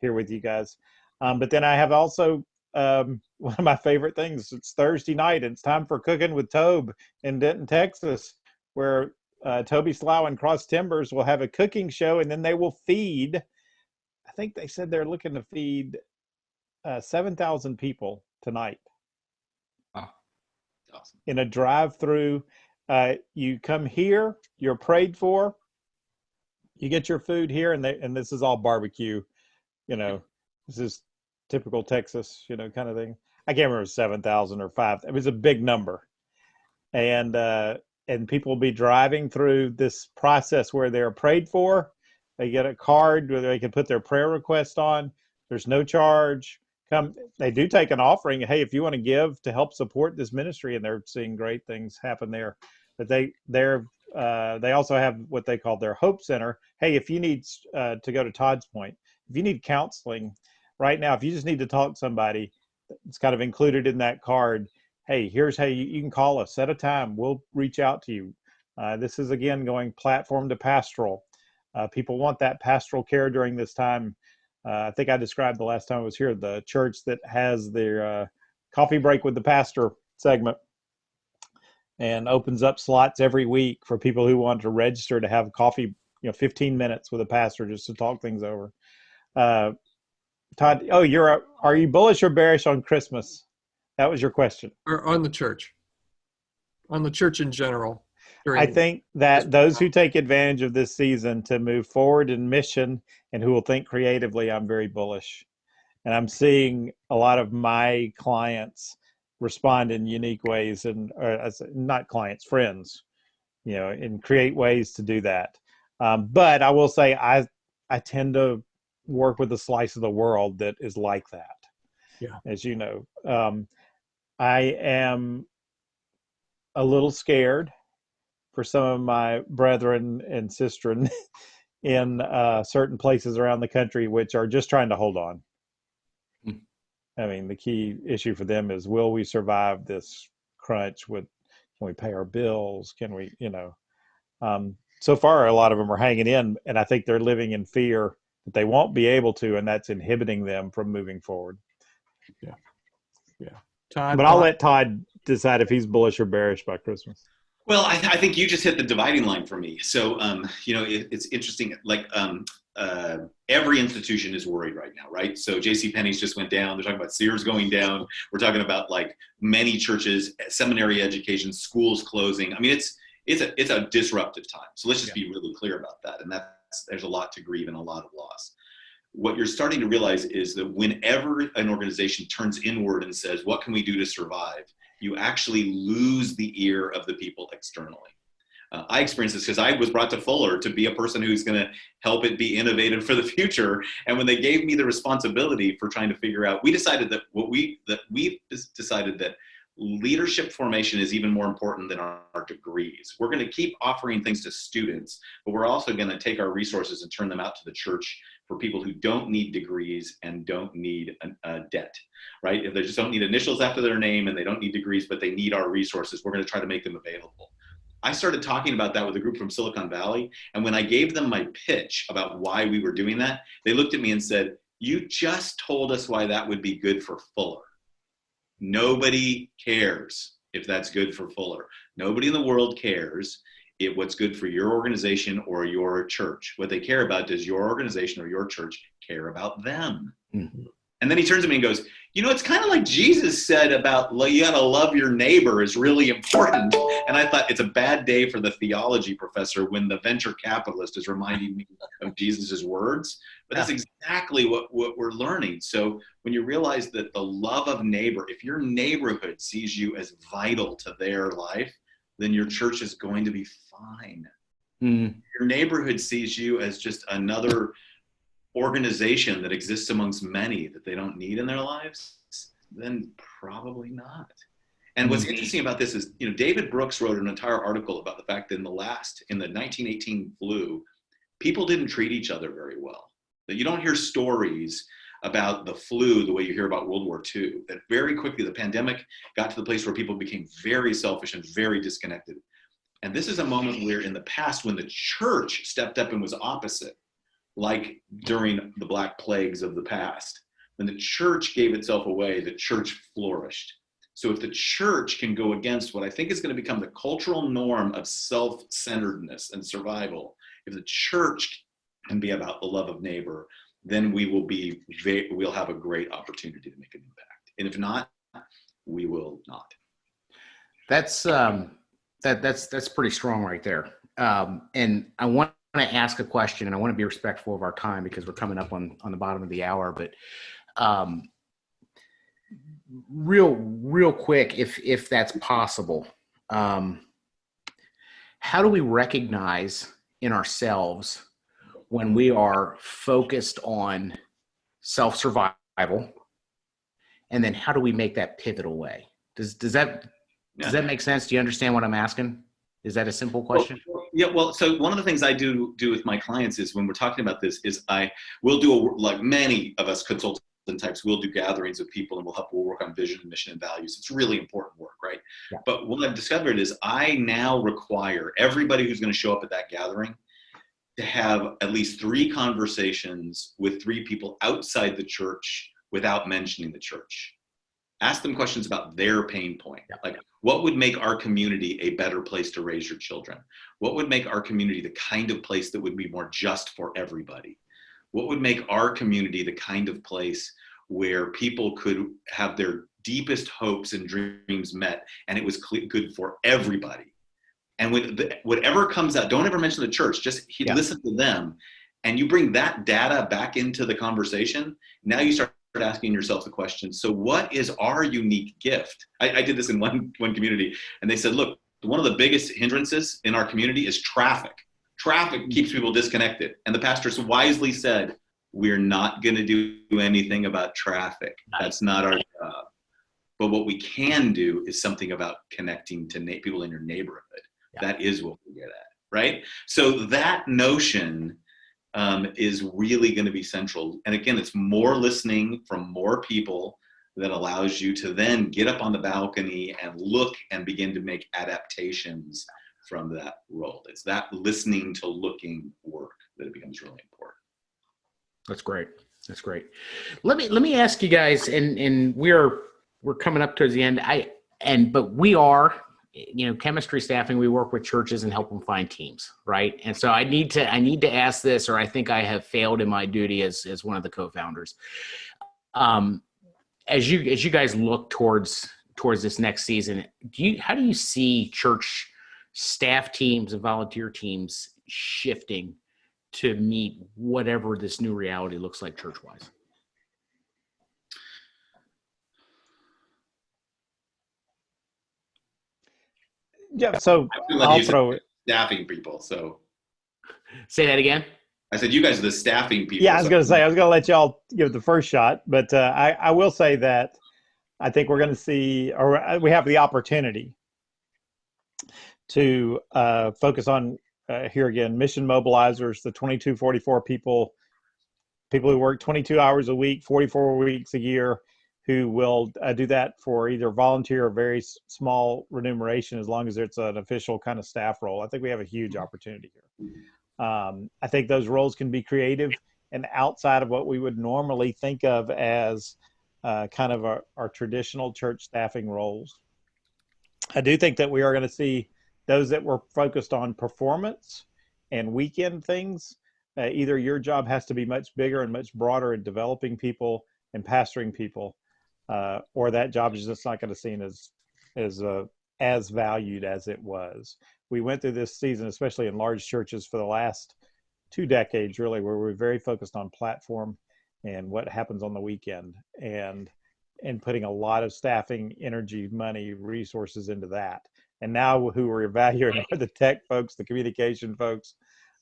here with you guys. But then I have also one of my favorite things. It's Thursday night. And it's time for Cooking with Tob in Denton, Texas, where Toby Slough and Cross Timbers will have a cooking show, and then they will feed. I think they said they're looking to feed 7,000 people tonight. Wow. Awesome. In a drive-through. You come here, you're prayed for, you get your food here, and this is all barbecue. This is typical Texas, kind of thing. I can't remember 7,000 or 5. It was a big number, and people will be driving through this process where they're prayed for. They get a card where they can put their prayer request on. There's no charge. They do take an offering. Hey, if you want to give to help support this ministry, and they're seeing great things happen there. But they also have what they call their Hope Center. Hey, if you need to go to Todd's point, if you need counseling right now, if you just need to talk to somebody, it's kind of included in that card. Hey, here's how you can call us, set a time. We'll reach out to you. This is, again, going platform to pastoral. People want that pastoral care during this time. I think I described the last time I was here, the church that has their coffee break with the pastor segment and opens up slots every week for people who want to register to have coffee, 15 minutes with a pastor just to talk things over. Todd, are you bullish or bearish on Christmas? That was your question. Or on the church in general. I think that those who take advantage of this season to move forward in mission and who will think creatively, I'm very bullish. And I'm seeing a lot of my clients respond in unique ways, and not clients, friends, and create ways to do that. But I will say I tend to work with a slice of the world that is like that. Yeah. As you know, I am a little scared for some of my brethren and sistren in certain places around the country, which are just trying to hold on. I mean, the key issue for them is, will we survive this crunch? Can we pay our bills? Can we, so far, a lot of them are hanging in, and I think they're living in fear that they won't be able to, and that's inhibiting them from moving forward. Yeah. Todd, but I'll let Todd decide if he's bullish or bearish by Christmas. Well, I think you just hit the dividing line for me. So, it's interesting. Like, every institution is worried right now, right? So JCPenney's just went down. They're talking about Sears going down. We're talking about like many churches, seminary education, schools closing. I mean, it's a disruptive time. So let's just be really clear about that. And there's a lot to grieve and a lot of loss. What you're starting to realize is that whenever an organization turns inward and says, what can we do to survive? You actually lose the ear of the people externally. I experienced this because I was brought to Fuller to be a person who's going to help it be innovative for the future. And when they gave me the responsibility for trying to figure out, we decided that decided that leadership formation is even more important than our degrees. We're going to keep offering things to students, but we're also going to take our resources and turn them out to the church for people who don't need degrees and don't need a debt, right? If they just don't need initials after their name and they don't need degrees, but they need our resources, we're going to try to make them available. I started talking about that with a group from Silicon Valley. And when I gave them my pitch about why we were doing that, they looked at me and said, you just told us why that would be good for Fuller. Nobody cares if that's good for Fuller. Nobody in the world cares if what's good for your organization or your church. What they care about, does your organization or your church care about them? Mm-hmm. And then he turns to me and goes, it's kind of like Jesus said about you got to love your neighbor is really important. And I thought, it's a bad day for the theology professor when the venture capitalist is reminding me of Jesus's words. But that's exactly what we're learning. So when you realize that the love of neighbor, if your neighborhood sees you as vital to their life, then your church is going to be fine. Mm. Your neighborhood sees you as just another organization that exists amongst many that they don't need in their lives, then probably not. And what's interesting about this is, David Brooks wrote an entire article about the fact that in the 1918 flu, people didn't treat each other very well. That you don't hear stories about the flu the way you hear about World War II. That very quickly the pandemic got to the place where people became very selfish and very disconnected. And this is a moment where in the past, when the church stepped up and was opposite, like during the Black Plagues of the past, when the church gave itself away, the church flourished. So if the church can go against what I think is going to become the cultural norm of self-centeredness and survival, if the church can be about the love of neighbor, then we'll have a great opportunity to make an impact. And if not, we will not. That's pretty strong right there. And I want to ask a question, and I want to be respectful of our time because we're coming up on the bottom of the hour. But real quick, if that's possible, how do we recognize in ourselves when we are focused on self-survival, and then how do we make that pivot away? Does that make sense? Do you understand what I'm asking? Is that a simple question? Well, so one of the things I do with my clients is when we're talking about this is I will do like many of us consultant types, we'll do gatherings with people and we'll work on vision, mission, and values. It's really important work, right? Yeah. But what I've discovered is I now require everybody who's going to show up at that gathering to have at least 3 conversations with 3 people outside the church without mentioning the church. Ask them questions about their pain point. Yeah. Like, what would make our community a better place to raise your children? What would make our community the kind of place that would be more just for everybody? What would make our community the kind of place where people could have their deepest hopes and dreams met and it was good for everybody? And whatever comes out, don't ever mention the church, just listen to them. And you bring that data back into the conversation. Now you start asking yourself the question, so what is our unique gift? I did this in one community, and they said, look, one of the biggest hindrances in our community is traffic. Traffic keeps people disconnected. And the pastor wisely said, we're not going to do anything about traffic. That's not our job. But what we can do is something about connecting to people in your neighborhood. Yeah. That is what we get at, right? So that notion is really going to be central. And again, it's more listening from more people that allows you to then get up on the balcony and look and begin to make adaptations from that role. It's that listening to looking work that it becomes really important. That's great. That's great. Let me ask you guys, and we're coming up towards the end. But we are, chemistry staffing, we work with churches and help them find teams, right? And so I need to ask this, or I think I have failed in my duty as one of the co-founders. As you guys look towards this next season, how do you see church staff teams and volunteer teams shifting to meet whatever this new reality looks like church-wise? Yeah, so I'll throw it. Staffing people, so. Say that again? I said you guys are the staffing people. Yeah, I was going to let y'all give the first shot, but I will say that I think we're going to see, or we have the opportunity to focus on, here again, mission mobilizers, the 2244 people who work 22 hours a week, 44 weeks a year, who will do that for either volunteer or very small remuneration, as long as it's an official kind of staff role. I think we have a huge opportunity here. I think those roles can be creative and outside of what we would normally think of as kind of our traditional church staffing roles. I do think that we are going to see those that were focused on performance and weekend things. Either your job has to be much bigger and much broader in developing people and pastoring people, or that job is just not going to be seen as valued as it was. We went through this season, especially in large churches, for the last 2 decades, really, where we're very focused on platform and what happens on the weekend, and putting a lot of staffing, energy, money, resources into that. And now who we're evaluating are the tech folks, the communication folks,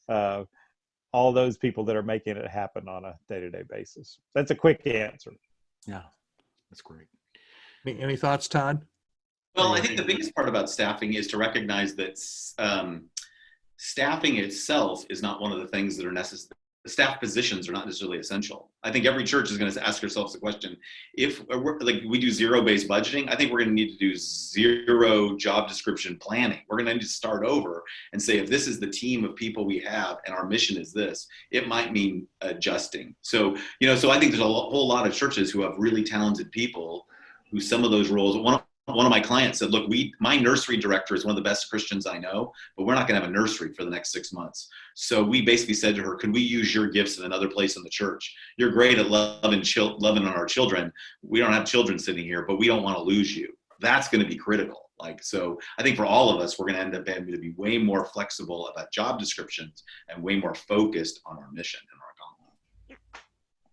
all those people that are making it happen on a day-to-day basis. That's a quick answer. Yeah, that's great. Any thoughts, Todd? Well, I think the biggest part about staffing is to recognize that staffing itself is not one of the things that are necessary. The staff positions are not necessarily essential. I think every church is going to ask ourselves the question, if we do zero-based budgeting, I think we're going to need to do zero job description planning. We're going to need to start over and say, if this is the team of people we have and our mission is this, it might mean adjusting. So I think there's a whole lot of churches who have really talented people who some of those roles, one one of my clients said, look, my nursery director is one of the best Christians I know, but we're not going to have a nursery for the next 6 months. So we basically said to her, could we use your gifts in another place in the church? You're great at loving on our children. We don't have children sitting here, but we don't want to lose you. That's going to be critical. So I think for all of us, we're going to end up having to be way more flexible about job descriptions and way more focused on our mission and our calling.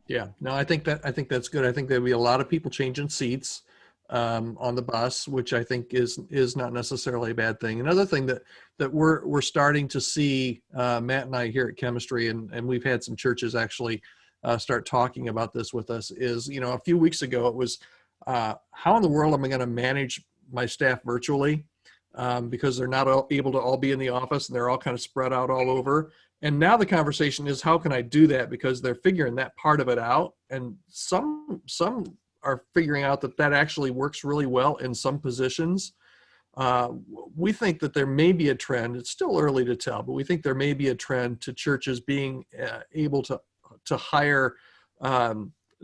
Yeah, no, I think that's good. I think there'll be a lot of people changing seats on the bus, which I think is not necessarily a bad thing. Another thing that we're starting to see, Matt and I here at Chemistry, and we've had some churches actually start talking about this with us, is, a few weeks ago it was, how in the world am I going to manage my staff virtually, because they're not able to all be in the office and they're all kind of spread out all over. And now the conversation is, how can I do that? Because they're figuring that part of it out. And some are figuring out that actually works really well in some positions. We think that there may be a trend, it's still early to tell, but we think there may be a trend to churches being able to hire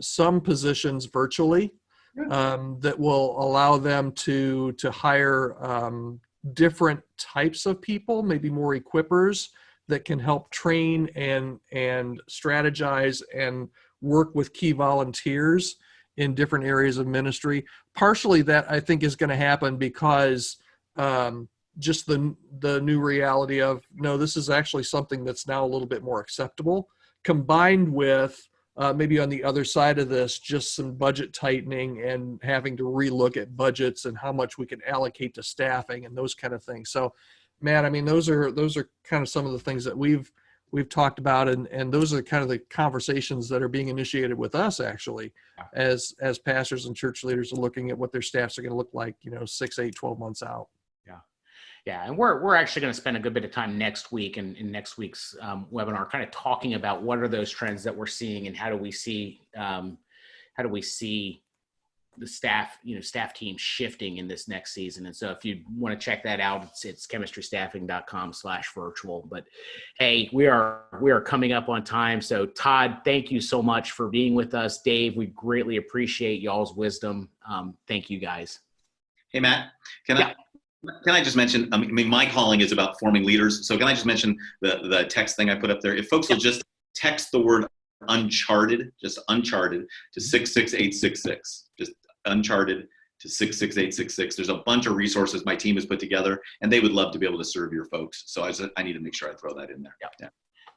some positions virtually, that will allow them to hire different types of people, maybe more equippers that can help train and strategize and work with key volunteers in different areas of ministry. Partially that I think is going to happen because just the new reality of, no, this is actually something that's now a little bit more acceptable, combined with maybe on the other side of this, just some budget tightening and having to relook at budgets and how much we can allocate to staffing and those kind of things. So, Matt, I mean, those are kind of some of the things that we've talked about, and those are kind of the conversations that are being initiated with us actually, as pastors and church leaders are looking at what their staffs are going to look like, 6, 8, 12 months out. Yeah, and we're actually going to spend a good bit of time next week and in next week's webinar, kind of talking about what are those trends that we're seeing and how do we see the staff team shifting in this next season. And so if you want to check that out, it's chemistrystaffing.com/virtual. But hey, we are coming up on time. So Todd, thank you so much for being with us. Dave, we greatly appreciate y'all's wisdom. Thank you guys. Hey, Matt, can I just mention, I mean, my calling is about forming leaders. So can I just mention the text thing I put up there? If folks will just text the word uncharted to 66866, just uncharted to 66866. There's a bunch of resources my team has put together, and they would love to be able to serve your folks. So I need to make sure I throw that in there. Yeah.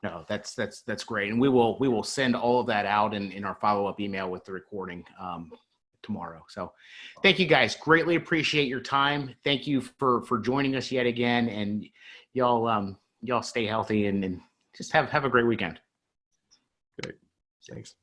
No, that's great. And we will send all of that out in our follow-up email with the recording tomorrow. So thank you guys. Greatly appreciate your time. Thank you for joining us yet again. And y'all stay healthy and just have a great weekend. Great. Thanks.